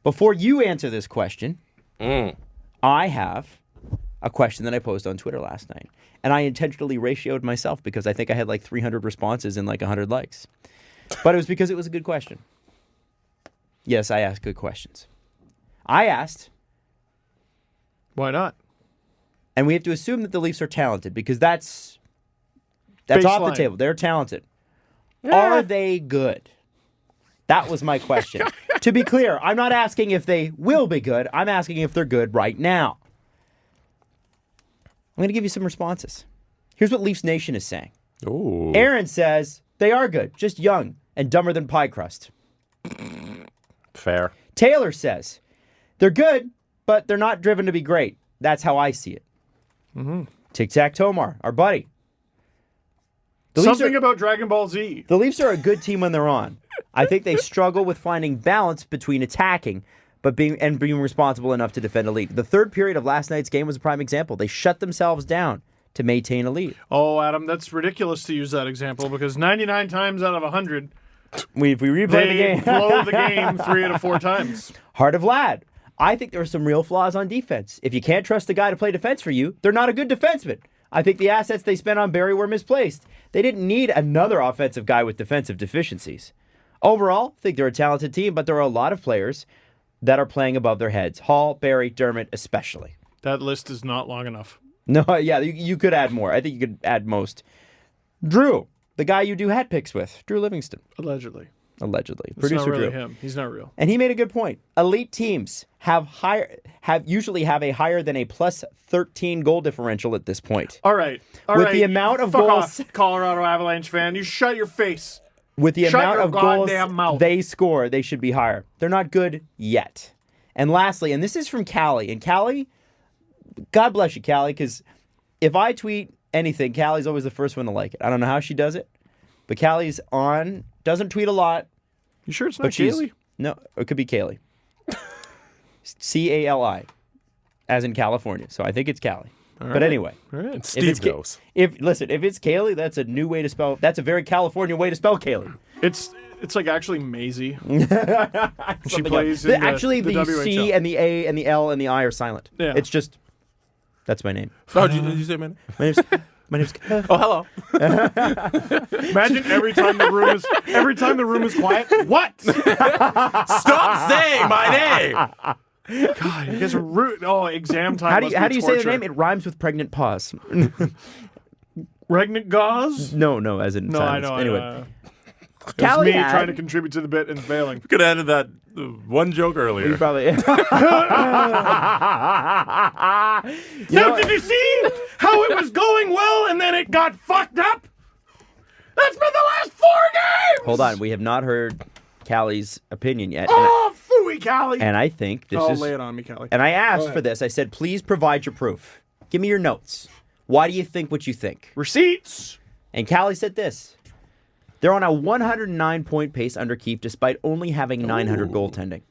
Before you answer this question, I have a question that I posted on Twitter last night. And I intentionally ratioed myself because I think I had like 300 responses and like 100 likes. But it was because it was a good question. Yes, I ask good questions. I asked... Why not? And we have to assume that the Leafs are talented because that's Baseline. off the table. They're talented. Yeah. Are they good? That was my question. To be clear, I'm not asking if they will be good. I'm asking if they're good right now. I'm going to give you some responses. Here's what Leafs Nation is saying. Ooh. Aaron says they are good, just young and dumber than pie crust. Fair. Taylor says they're good, but they're not driven to be great. That's how I see it. Tic Tac Tomar, our buddy. Something about Dragon Ball Z. The Leafs are a good team when they're on. I think they struggle with finding balance between attacking but being responsible enough to defend a lead. The third period of last night's game was a prime example. They shut themselves down to maintain a lead. Oh, Adam, that's ridiculous to use that example because 99 times out of 100, If we replay they the game, blow the game 3 out of 4 times. Heart of Lad. I think there are some real flaws on defense. If you can't trust the guy to play defense for you, they're not a good defenseman. I think the assets they spent on Barry were misplaced. They didn't need another offensive guy with defensive deficiencies. Overall, I think they're a talented team, but there are a lot of players that are playing above their heads. Hall, Barry, Dermott especially. That list is not long enough. No, yeah, you could add more. I think you could add most. Drew, the guy you do hat picks with, Drew Livingston. Allegedly. Allegedly. It's Producer not really Drew. him. He's not real. And he made a good point. Elite teams usually have a higher than a plus 13 goal differential at this point. All right. With the amount of Fuck goals, off, Colorado Avalanche fan. You shut your face. with the Shut amount your of goals goddamn mouth. they score, they should be higher. They're not good yet. And lastly, and this is from Callie, and Callie, God bless you, Callie, because if I tweet anything, Callie's always the first one to like it. I don't know how she does it, but Callie's doesn't tweet a lot. You sure it's not But Kaylee? No, it could be Kaylee. Cali, as in California. So I think it's Callie. But right. anyway. All right. Steve knows. If it's Kaylee, that's a new way to spell. That's a very California way to spell Kaylee. It's like actually Maisie. She Something plays else. in Actually, the WHL. C and the A and the L and the I are silent. Yeah. It's just, that's my name. Oh, did you say my name? My name's Oh, hello. Imagine every time the room is quiet. What? Stop saying my name. God, you guys are rude. Oh, exam time. How do you say the name? It rhymes with pregnant pause. Regnant gauze? No, as in No, silence. I know. Anyway. I know. It's Callie me had- trying to contribute to the bit and failing. Could have added that one joke earlier. You probably. Now, did you see how it was going well and then it got fucked up? That's been the last 4 games! Hold on, we have not heard Callie's opinion yet. Oh, phooey, Callie! And I think this is. lay it on me, Callie. And I asked ahead. for this. I said, please provide your proof. Give me your notes. Why do you think what you think? Receipts! And Callie said this. They're on a 109-point pace under Keefe despite only having 900 goaltending.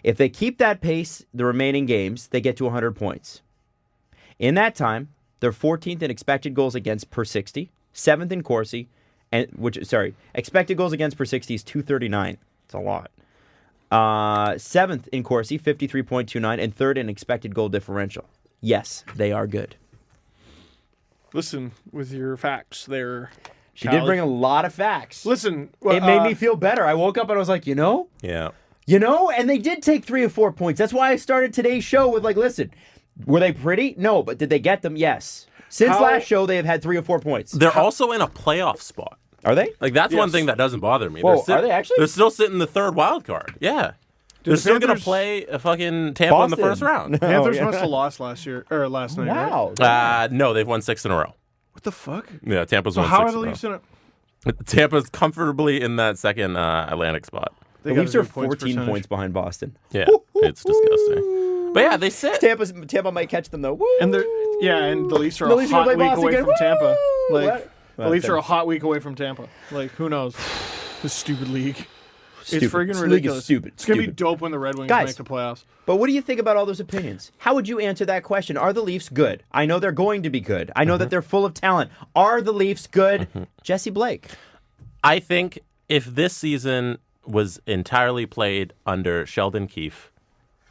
If they keep that pace the remaining games, they get to 100 points. In that time, they're 14th in expected goals against per 60, 7th in Corsi, expected goals against per 60 is 239. It's a lot. 7th in Corsi, 53.29, and 3rd in expected goal differential. Yes, they are good. Listen, with your facts there. She did bring a lot of facts. Listen. It made me feel better. I woke up and I was like, Yeah. and they did take 3 or 4 points. That's why I started today's show with listen, were they pretty? No, but did they get them? Yes. Since last show, they have had 3 or 4 points. They're also in a playoff spot. Are they? That's one Yes. thing that doesn't bother me. Whoa, are they actually? They're still sitting in the 3rd wild card. Yeah. They're the still going to Panthers- play a fucking Tampa in the Boston. first round. Panthers yeah. must have lost last night. Wow. Right? No, they've won 6 in a row. What the fuck? Yeah, Tampa's So won how 6 are the in a row. Leafs in it? Tampa's comfortably in that second Atlantic spot. They The got Leafs a are good 14 percentage. points behind Boston. Yeah, it's disgusting. But yeah, they sit. Tampa might catch them, though. Woo! And and the Leafs are The a Leafs hot will play week Boston away again. from Tampa. Woo! Like What? the Leafs are a hot week away from Tampa. Like who knows? This stupid league. Stupid. It's friggin' This ridiculous. league is stupid. It's gonna be Stupid. dope when the Red Wings Guys. make the playoffs. But what do you think about all those opinions? How would you answer that question? Are the Leafs good? I know they're going to be good. I know that they're full of talent. Are the Leafs good? Jesse Blake. I think if this season was entirely played under Sheldon Keefe,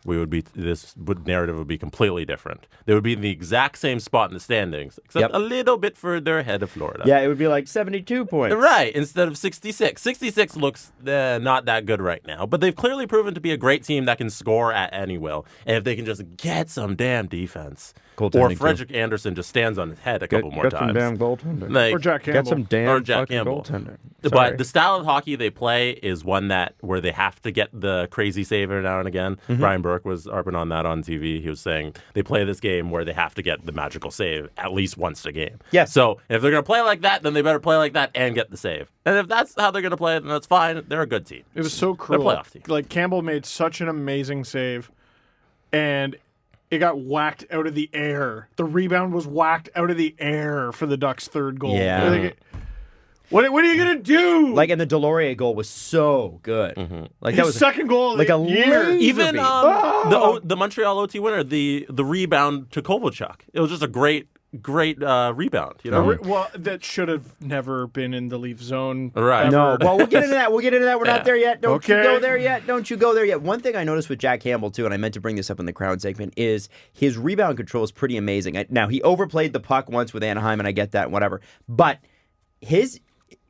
narrative would be completely different. They would be in the exact same spot in the standings, except a little bit further ahead of Florida. Yeah, it would be like 72 points. Right, instead of 66. 66 looks not that good right now, but they've clearly proven to be a great team that can score at any will. And if they can just get some damn defense, or Frederick Anderson just stands on his head a couple more Get times. some damn goaltender. Like, Or Jack Campbell. Get some damn Or Jack fucking Campbell. goaltender. But the style of hockey they play is one where they have to get the crazy save every now and again. Brian Burke was harping on that on TV. He was saying they play this game where they have to get the magical save at least once a game. Yes. So if they're going to play like that, then they better play like that and get the save. And if that's how they're going to play, then that's fine. They're a good team. It was so cruel. They're a playoff team. Like, Campbell made such an amazing save, and it got whacked out of the air. The rebound was whacked out of the air for the Ducks' third goal. Yeah. Like, what are you going to do? Like, and the Delorier goal was so good. Like, that His was second goal of like the a year. laser Even beat. the Montreal OT winner, the rebound to Kovalchuk. It was just a great rebound. You know, Well, that should have never been in the Leaf zone. Right. ever. No, well, we'll get into that. We're not there yet. Don't you Okay. go there yet. Don't you go there yet. One thing I noticed with Jack Campbell, too, and I meant to bring this up in the crowd segment, is his rebound control is pretty amazing. Now, he overplayed the puck once with Anaheim, and I get that, whatever. But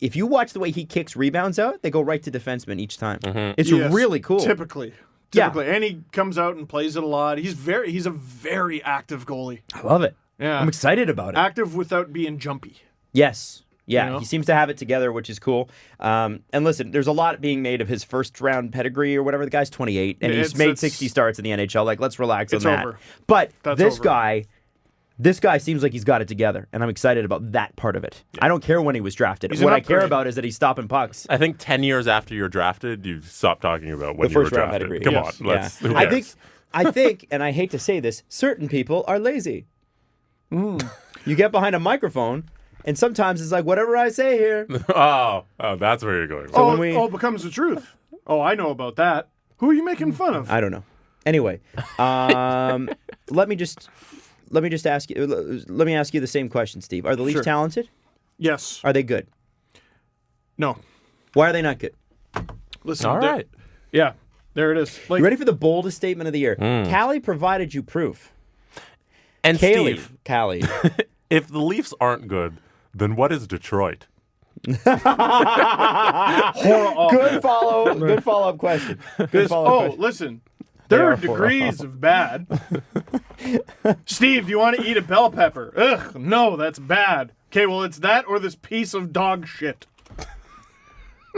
if you watch the way he kicks rebounds out, they go right to defensemen each time. It's Yes, really cool. Typically. Yeah. And he comes out and plays it a lot. He's a very active goalie. I love it. Yeah. I'm excited about it. Active without being jumpy. Yes. Yeah, You know? he seems to have it together, which is cool. And listen, there's a lot being made of his first-round pedigree or whatever. The guy's 28, and he's made 60 starts in the NHL. Like, let's relax on It's that. over. But That's this over. guy seems like he's got it together, and I'm excited about that part of it. I don't care when he was drafted. He's What an I care upgrade. about is that he's stopping pucks. I think 10 years after you're drafted, you stop talking about when The you were first-round drafted. pedigree. Come Yes. on, let's. Yeah. Who I cares? think, and I hate to say this, certain people are lazy. You get behind a microphone, and sometimes it's like, whatever I say here. Oh, that's where you're going. So Oh, when we- it becomes the truth. Oh, I know about that. Who are you making fun of? I don't know. Anyway, let me just ask you. Let me ask you the same question, Steve. Are the Leafs Sure. talented? Yes. Are they good? No. Why are they not good? Listen. All right. Yeah. There it is. Like, You ready for the boldest statement of the year? Callie provided you proof. And Callie. Steve, Callie. if the Leafs aren't good, then what is Detroit? Good follow-up question. Good follow-up question. Listen. There are are degrees of bad. Steve, do you want to eat a bell pepper? Ugh, no, that's bad. Okay, well, it's that or this piece of dog shit.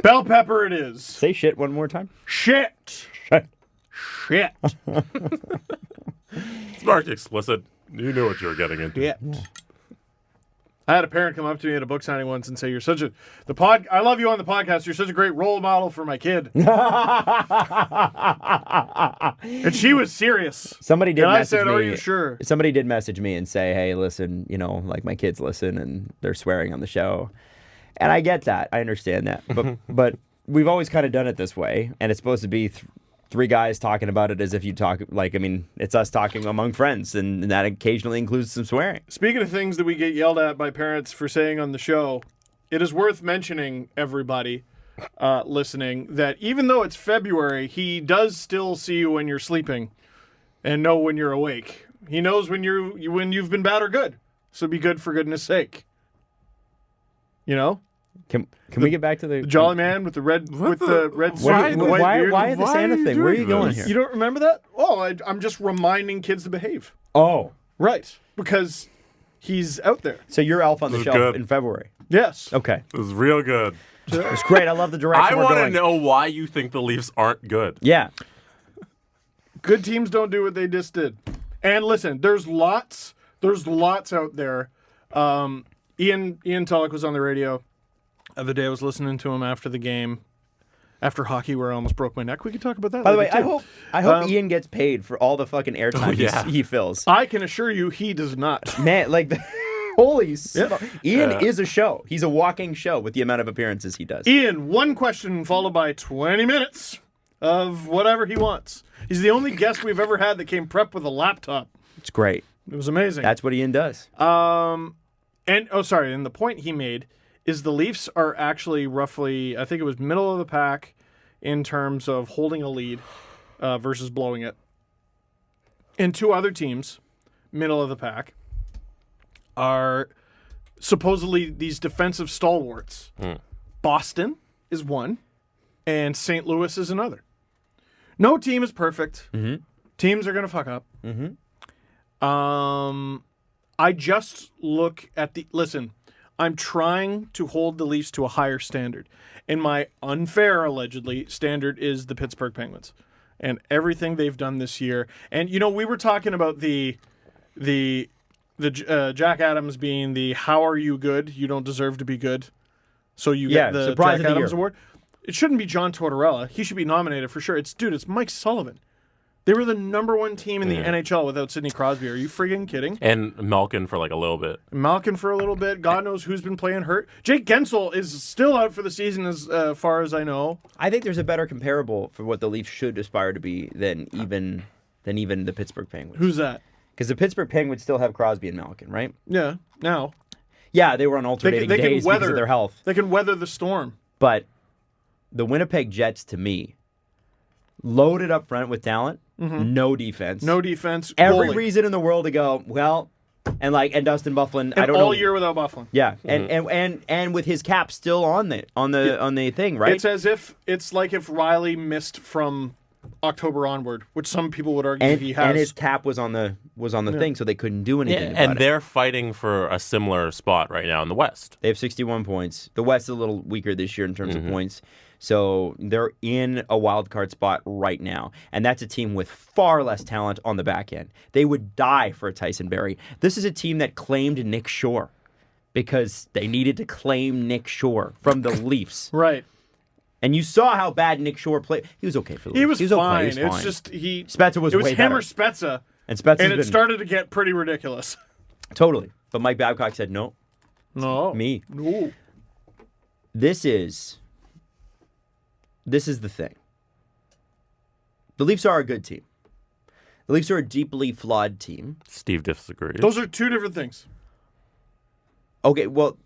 Bell pepper it is. Say shit one more time. Shit. Shit. Shit. It's marked explicit. You knew what you were getting into. Yeah. I had a parent come up to me at a book signing once and say, I love you on the podcast. You're such a great role model for my kid. And she was serious. Somebody did And I message said, me. are you sure? Somebody did message me and say, hey, listen, like my kids listen and they're swearing on the show. And I get that. I understand that. But we've always kind of done it this way. And it's supposed to be three guys talking about it as if you talk, it's us talking among friends. And that occasionally includes some swearing. Speaking of things that we get yelled at by parents for saying on the show, it is worth mentioning, everybody listening, that even though it's February, he does still see you when you're sleeping and know when you're awake. He knows when you've been bad or good. So be good for goodness sake. You know? Can we get back to the Jolly man with the red suit and the white beard. why the Santa thing? Where are you going here? You don't remember that? Oh, I'm just reminding kids to behave. Oh, Right. Because he's out there. so you're Elf on the This is Shelf good. in February. Yes. Okay, It was real good. it's great. I love the direction I we're want to going. know why you think the Leafs aren't good. Yeah, Good teams don't do what they just did. And listen, there's lots out there. Ian Tulloch was on the radio the other day. I was listening to him after the game, after hockey, where I almost broke my neck. We could talk about that. by the way, later, too. I hope Ian gets paid for all the fucking airtime yeah. he fills. I can assure you he does not. Man, holy Yeah. Ian is a show. He's a walking show with the amount of appearances he does. Ian, one question followed by 20 minutes of whatever he wants. He's the only guest we've ever had that came prepped with a laptop. It's great. It was amazing. That's what Ian does. And the point he made is the Leafs are actually roughly, I think it was middle of the pack in terms of holding a lead versus blowing it. And two other teams, middle of the pack, are supposedly these defensive stalwarts. Boston is one, and St. Louis is another. No team is perfect. Mm-hmm. Teams are going to fuck up. Mm-hmm. I just look at the... Listen, I'm trying to hold the Leafs to a higher standard. And my unfair, allegedly, standard is the Pittsburgh Penguins. And everything they've done this year. And, you know, we were talking about the Jack Adams being the "How are you good? You don't deserve to be good." So you get the surprise Jack of the Adams year. Award. It shouldn't be John Tortorella. He should be nominated for sure. It's Mike Sullivan. They were the number one team in the NHL without Sidney Crosby. Are you friggin' kidding? And Malkin for like a little bit. Malkin for a little bit. God knows who's been playing hurt. Jake Gensel is still out for the season as far as I know. I think there's a better comparable for what the Leafs should aspire to be than even the Pittsburgh Penguins. Who's that? Because the Pittsburgh Penguins still have Crosby and Malkin, right? Yeah, now. Yeah, they were on alternating days because of their health. They can weather the storm. But the Winnipeg Jets, to me, loaded up front with talent, no defense. No defense. Every goalie. reason in the world to go, well, and Dustin Byfuglien, I And don't all know. year without Byfuglien. Yeah, and with his cap still on the thing, right? It's like if Riley missed from October onward, which some people would argue he has. And his cap was on the thing, so they couldn't do anything about And it. they're fighting for a similar spot right now in the West. They have 61 points. The West is a little weaker this year in terms of points. So they're in a wild card spot right now. And that's a team with far less talent on the back end. They would die for a Tyson Barrie. This is a team that claimed Nick Shore because they needed to claim Nick Shore from the Leafs. Right. And you saw how bad Nick Shore played. He was okay for the Leafs. He was fine. Okay. He was It's fine. just Spezza was It was way him better. or Spezza. And Spezza's And it been started to get pretty ridiculous. totally. But Mike Babcock said no. No. Me. No. This is the thing. The Leafs are a good team. The Leafs are a deeply flawed team. Steve disagrees. Those are two different things. Okay, well,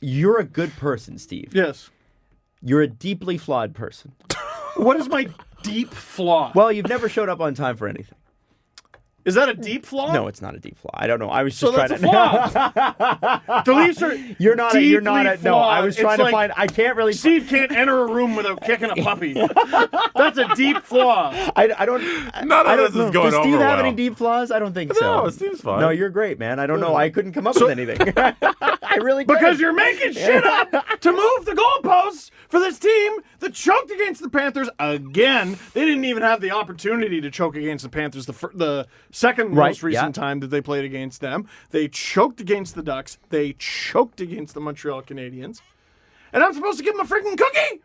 you're a good person, Steve. Yes. You're a deeply flawed person. What is my deep flaw? Well, you've never showed up on time for anything. Is that a deep flaw? No, it's not a deep flaw. I don't know. I was So just that's trying a flaw. The Leafs are You're not deeply no, flawed. I was trying It's to find I can't really Steve can't enter a room without kicking a puppy. That's a deep flaw. I don't None of I don't this is know. going Does Steve over have well. any deep flaws? I don't think so. No, Steve's fine. No, you're great, man. I don't know. I couldn't come up with anything. I really couldn't. Because you're making shit up to move the goalposts for this team that choked against the Panthers again. They didn't even have the opportunity to choke against the Panthers the second most recent time that they played against them. They choked against the Ducks. They choked against the Montreal Canadiens. And I'm supposed to give them a freaking cookie?